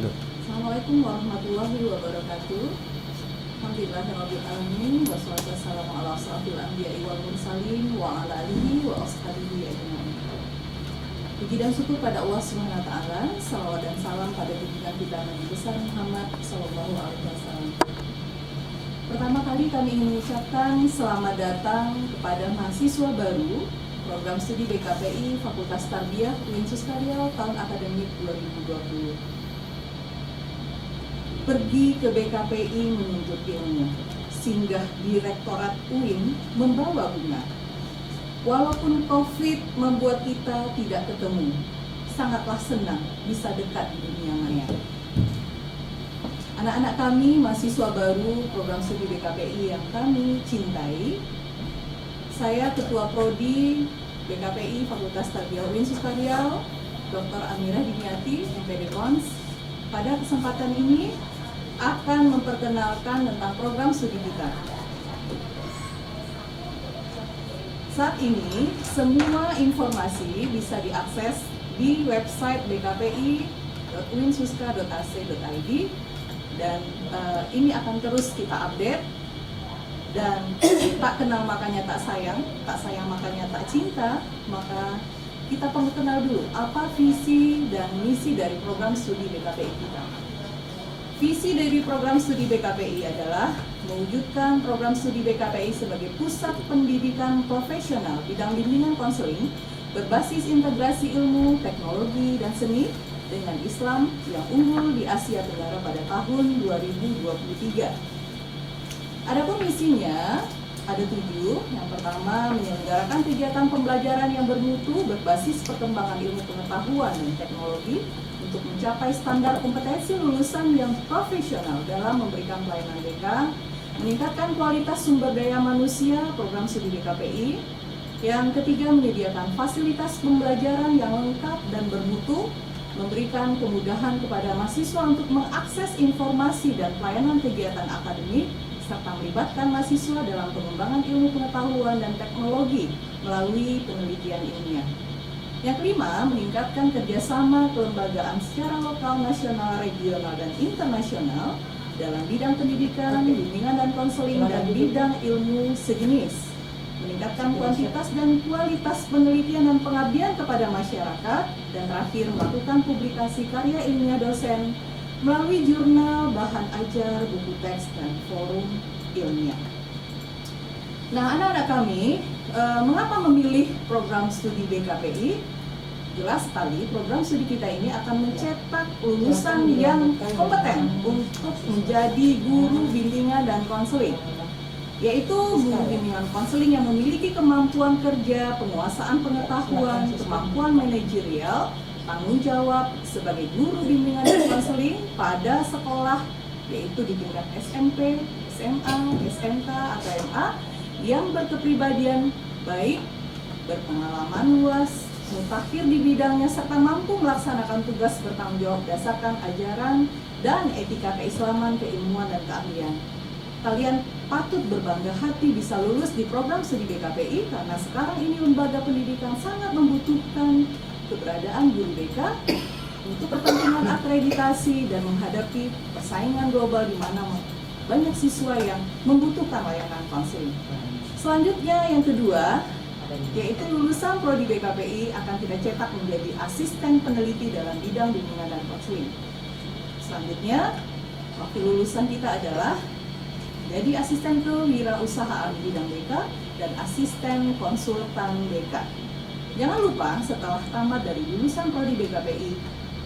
Assalamualaikum warahmatullahi wabarakatuh. Alhamdulillahirabbil alamin wassalatu wassalamu ala asrofil anbiya'i wal mursalin wa ala alihi wa ashabihi ajmain. Puji dan syukur pada Allah Subhanahu wa taala, salawat dan salam pada junjungan kita Nabi besar Muhammad sallallahu alaihi wasallam. Pertama kali kami ingin mengucapkan selamat datang kepada mahasiswa baru program studi BKPI Fakultas Tarbiyah UIN Suskaryal tahun akademik 2020. Pergi ke BKPI menuntut ilmu, singgah di Rektorat UIN membawa bunga. Walaupun COVID membuat kita tidak ketemu, sangatlah senang bisa dekat di dunia maya. Anak-anak kami, mahasiswa baru program studi BKPI yang kami cintai, saya Ketua Prodi BKPI Fakultas Tarbiyah UIN Suskaryal, Dr. Amirah Dimiati, MPD Kons, pada kesempatan ini akan memperkenalkan tentang program studi kita. Saat ini, semua informasi bisa diakses di website bkpi.uinsuska.ac.id dan ini akan terus kita update. Dan tak kenal makanya tak sayang makanya tak cinta, maka kita perlu kenal dulu apa visi dan misi dari program studi BKPI kita. Visi dari program studi BKPI adalah mewujudkan program studi BKPI sebagai pusat pendidikan profesional bidang bimbingan konseling berbasis integrasi ilmu, teknologi, dan seni dengan Islam yang unggul di Asia Tenggara pada tahun 2023. Adapun misinya ada 7. Yang pertama, menyelenggarakan kegiatan pembelajaran yang bermutu berbasis perkembangan ilmu pengetahuan dan teknologi untuk mencapai standar kompetensi lulusan yang profesional dalam memberikan pelayanan BK, meningkatkan kualitas sumber daya manusia program studi BKPI. Yang ketiga, menyediakan fasilitas pembelajaran yang lengkap dan bermutu, memberikan kemudahan kepada mahasiswa untuk mengakses informasi dan pelayanan kegiatan akademik, serta melibatkan mahasiswa dalam pengembangan ilmu pengetahuan dan teknologi melalui penelitian ilmiah. Yang kelima, meningkatkan kerjasama kelembagaan secara lokal, nasional, regional, dan internasional dalam bidang pendidikan, bimbingan dan konseling, dan bidang ilmu sejenis. Meningkatkan kuantitas dan kualitas penelitian dan pengabdian kepada masyarakat. Dan terakhir, melakukan publikasi karya ilmiah dosen melalui jurnal, bahan ajar, buku teks, dan forum ilmiah. Nah, anak-anak kami, mengapa memilih program studi BKPI? Jelas sekali, program studi kita ini akan mencetak lulusan yang kompeten untuk menjadi guru bimbingan dan konseling, yaitu guru bimbingan konseling yang memiliki kemampuan kerja, penguasaan pengetahuan, kemampuan manajerial, tanggung jawab sebagai guru bimbingan dan konseling pada sekolah, yaitu di tingkat SMP, SMA, SMK, atau MA, yang berkepribadian baik, berpengalaman luas, mutakhir di bidangnya, serta mampu melaksanakan tugas bertanggung jawab berdasarkan ajaran dan etika keislaman, keilmuan, dan keahlian. Kalian patut berbangga hati bisa lulus di program studi BKPI karena sekarang ini lembaga pendidikan sangat membutuhkan keberadaan guru BK untuk kepentingan akreditasi dan menghadapi persaingan global di mana banyak siswa yang membutuhkan layanan konseling. Selanjutnya, yang kedua, yaitu lulusan prodi BKPI akan kita cetak menjadi asisten peneliti dalam bidang bimbingan dan konseling. Selanjutnya, waktu lulusan kita adalah jadi asisten kewirausahaan bidang BK dan asisten konsultan BK. Jangan lupa setelah tamat dari lulusan prodi BKPI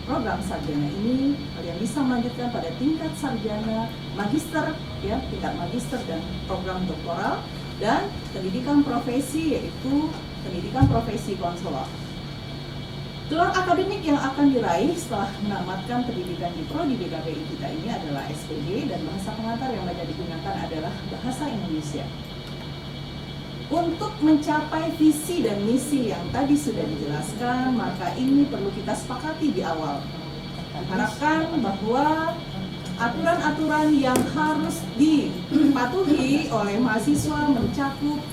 program sarjana ini, kalian bisa melanjutkan pada tingkat sarjana, magister, ya, tingkat magister dan program doktoral, dan pendidikan profesi, yaitu pendidikan profesi konselor. Gelar akademik yang akan diraih setelah menamatkan pendidikan di prodi BKPI kita ini adalah SPD, dan bahasa pengantar yang banyak digunakan adalah bahasa Indonesia. Untuk mencapai visi dan misi yang tadi sudah dijelaskan, maka ini perlu kita sepakati di awal. Diharapkan bahwa aturan-aturan yang harus dipatuhi oleh mahasiswa mencakup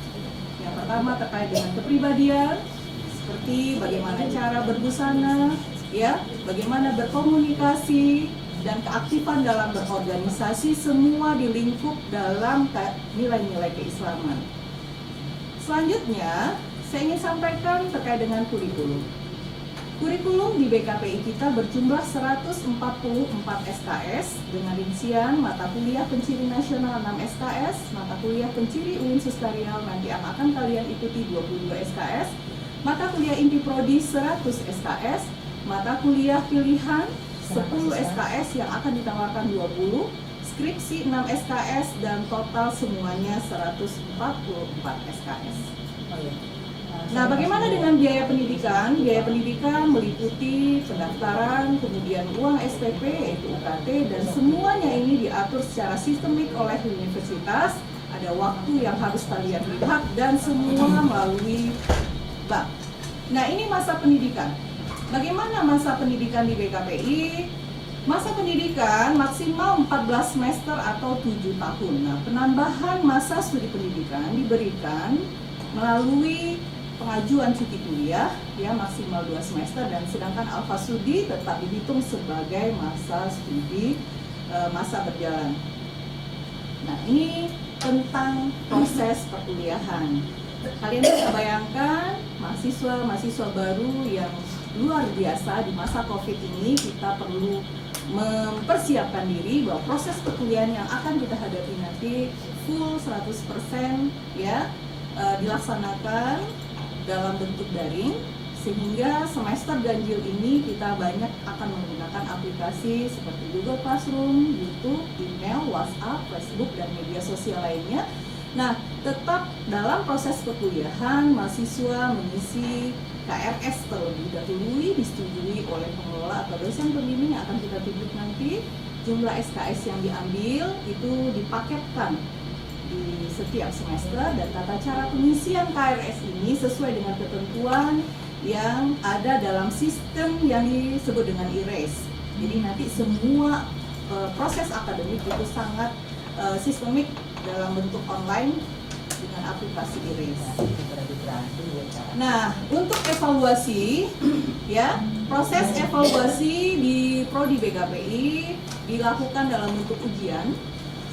yang pertama terkait dengan kepribadian, seperti bagaimana cara berbusana, ya, bagaimana berkomunikasi, dan keaktifan dalam berorganisasi semua dilingkup dalam nilai-nilai keislaman. Selanjutnya, saya ingin sampaikan terkait dengan kurikulum. Kurikulum di BKPI kita berjumlah 144 SKS dengan rincian mata kuliah penciri nasional 6 SKS, mata kuliah penciri UIN Sustaryal nanti yang akan kalian ikuti 22 SKS, mata kuliah inti prodi 100 SKS, mata kuliah pilihan 10 SKS yang akan ditawarkan 20, skripsi 6 SKS dan total semuanya 144 SKS. Nah, bagaimana dengan biaya pendidikan? Biaya pendidikan meliputi pendaftaran, kemudian uang SPP yaitu UKT, dan semuanya ini diatur secara sistemik oleh universitas. Ada waktu yang harus kalian lihat dan semua melalui bank. Nah, ini masa pendidikan. Bagaimana masa pendidikan di BKPI? Masa pendidikan maksimal 14 semester atau 7 tahun. Nah, penambahan masa studi pendidikan diberikan melalui pengajuan cuti kuliah ya maksimal 2 semester, dan sedangkan alfa studi tetap dihitung sebagai masa studi masa berjalan. Nah, ini tentang proses perkuliahan. Kalian bisa bayangkan mahasiswa baru yang luar biasa di masa Covid ini, kita perlu mempersiapkan diri bahwa proses perkuliahan yang akan kita hadapi nanti full 100% ya dilaksanakan dalam bentuk daring, sehingga semester ganjil ini kita banyak akan menggunakan aplikasi seperti Google Classroom, YouTube, email, WhatsApp, Facebook, dan media sosial lainnya. Nah, tetap dalam proses perkuliahan, mahasiswa mengisi KRS terlebih dahulu disetujui oleh pengelola atau dosen pembimbing yang akan kita tunjuk nanti. Jumlah SKS yang diambil itu dipaketkan di setiap semester, dan tata cara pengisian KRS ini sesuai dengan ketentuan yang ada dalam sistem yang disebut dengan e-race. Jadi nanti semua proses akademik itu sangat sistemik dalam bentuk online dengan aplikasi e-race. Nah, untuk evaluasi ya, proses evaluasi di Prodi BKPI dilakukan dalam bentuk ujian.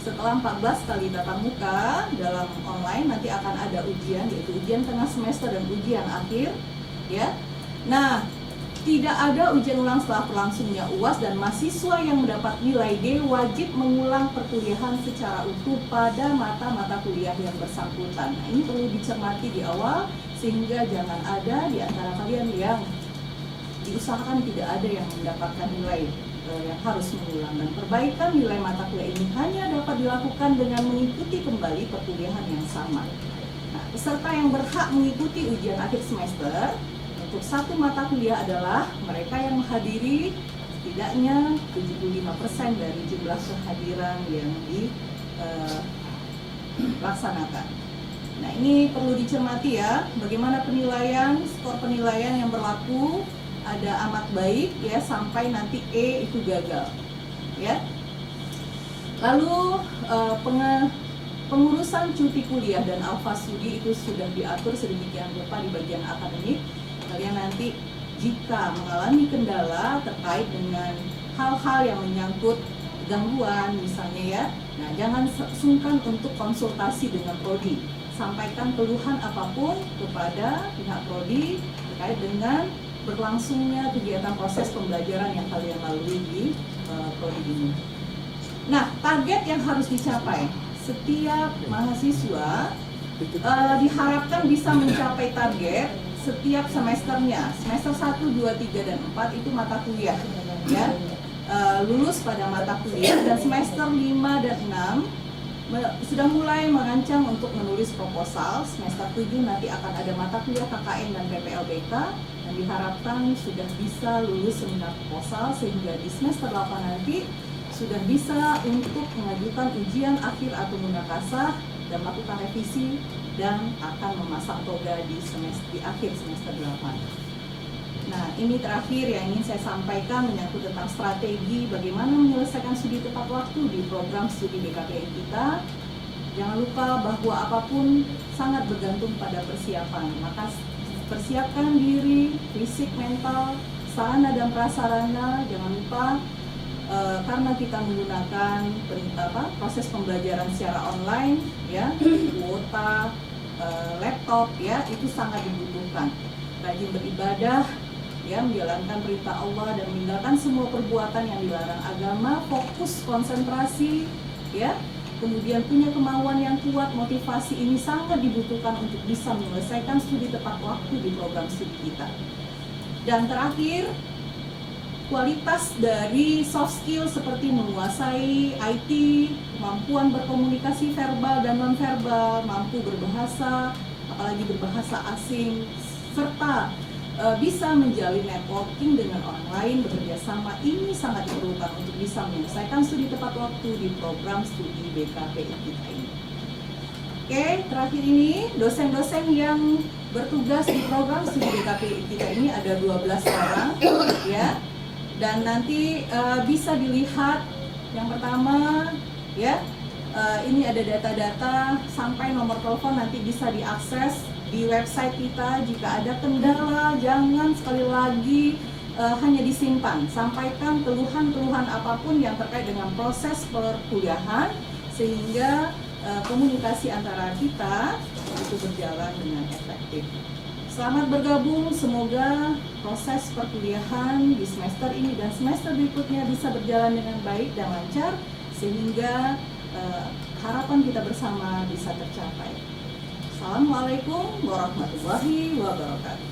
Setelah 14 kali tatap muka dalam online, nanti akan ada ujian, yaitu ujian tengah semester dan ujian akhir ya. Nah, tidak ada ujian ulang setelah berlangsungnya UAS, dan mahasiswa yang mendapat nilai D wajib mengulang perkuliahan secara utuh pada mata-mata kuliah yang bersangkutan. Nah, ini perlu dicermati di awal sehingga jangan ada di antara kalian yang diusahakan tidak ada yang mendapatkan nilai yang harus mengulang, dan perbaikan nilai mata kuliah ini hanya dapat dilakukan dengan mengikuti kembali perkuliahan yang sama. Nah, peserta yang berhak mengikuti ujian akhir semester untuk satu mata kuliah adalah mereka yang menghadiri setidaknya 75% dari jumlah kehadiran yang dilaksanakan. Nah, ini perlu dicermati ya, bagaimana penilaian, skor penilaian yang berlaku. Ada amat baik ya sampai nanti E itu gagal ya. Lalu pengurusan cuti kuliah dan alfa studi itu sudah diatur sedemikian rupa di bagian akademik. Kalian nanti jika mengalami kendala terkait dengan hal-hal yang menyangkut gangguan misalnya ya, nah jangan sungkan untuk konsultasi dengan prodi. Sampaikan keluhan apapun kepada pihak prodi terkait dengan berlangsungnya kegiatan proses pembelajaran yang kalian lalui di prodi ini. Nah, target yang harus dicapai setiap mahasiswa diharapkan bisa mencapai target setiap semesternya. Semester 1, 2, 3, dan 4 itu mata kuliah ya. Lulus pada mata kuliah, dan semester 5 dan 6 sudah mulai merancang untuk menulis proposal. Semester 7 nanti akan ada mata kuliah KKN dan PPLBK, dan diharapkan sudah bisa lulus seminar proposal sehingga di semester 8 nanti sudah bisa untuk mengajukan ujian akhir atau munakasah dan melakukan revisi dan akan memasang toga di akhir semester 8. Nah, ini terakhir yang ingin saya sampaikan menyangkut tentang strategi bagaimana menyelesaikan studi tepat waktu di program studi BKPI kita. Jangan lupa bahwa apapun sangat bergantung pada persiapan. Maka persiapkan diri, fisik, mental, sarana dan prasarana. Jangan lupa karena kita menggunakan proses pembelajaran secara online, ya, kuota, laptop, ya, itu sangat dibutuhkan. Rajin beribadah, ya, menjalankan perintah Allah dan meninggalkan semua perbuatan yang dilarang agama, fokus konsentrasi, ya, kemudian punya kemauan yang kuat, motivasi ini sangat dibutuhkan untuk bisa menyelesaikan studi tepat waktu di program studi kita. Dan terakhir, kualitas dari soft skill seperti menguasai IT, kemampuan berkomunikasi verbal dan non-verbal, mampu berbahasa, apalagi berbahasa asing, serta bisa menjalin networking dengan orang lain, bekerja sama, ini sangat diperlukan untuk bisa menyelesaikan studi tepat waktu di program studi BKPI kita ini. Oke, terakhir ini dosen-dosen yang bertugas di program studi BKPI kita ini ada 12 orang, ya. Dan nanti bisa dilihat yang pertama, ya, ini ada data-data sampai nomor telepon nanti bisa diakses di website kita. Jika ada kendala, jangan sekali lagi hanya disimpan, sampaikan keluhan-keluhan apapun yang terkait dengan proses perkuliahan sehingga komunikasi antara kita itu berjalan dengan efektif. Selamat bergabung, semoga proses perkuliahan di semester ini dan semester berikutnya bisa berjalan dengan baik dan lancar sehingga harapan kita bersama bisa tercapai. Assalamualaikum warahmatullahi wabarakatuh.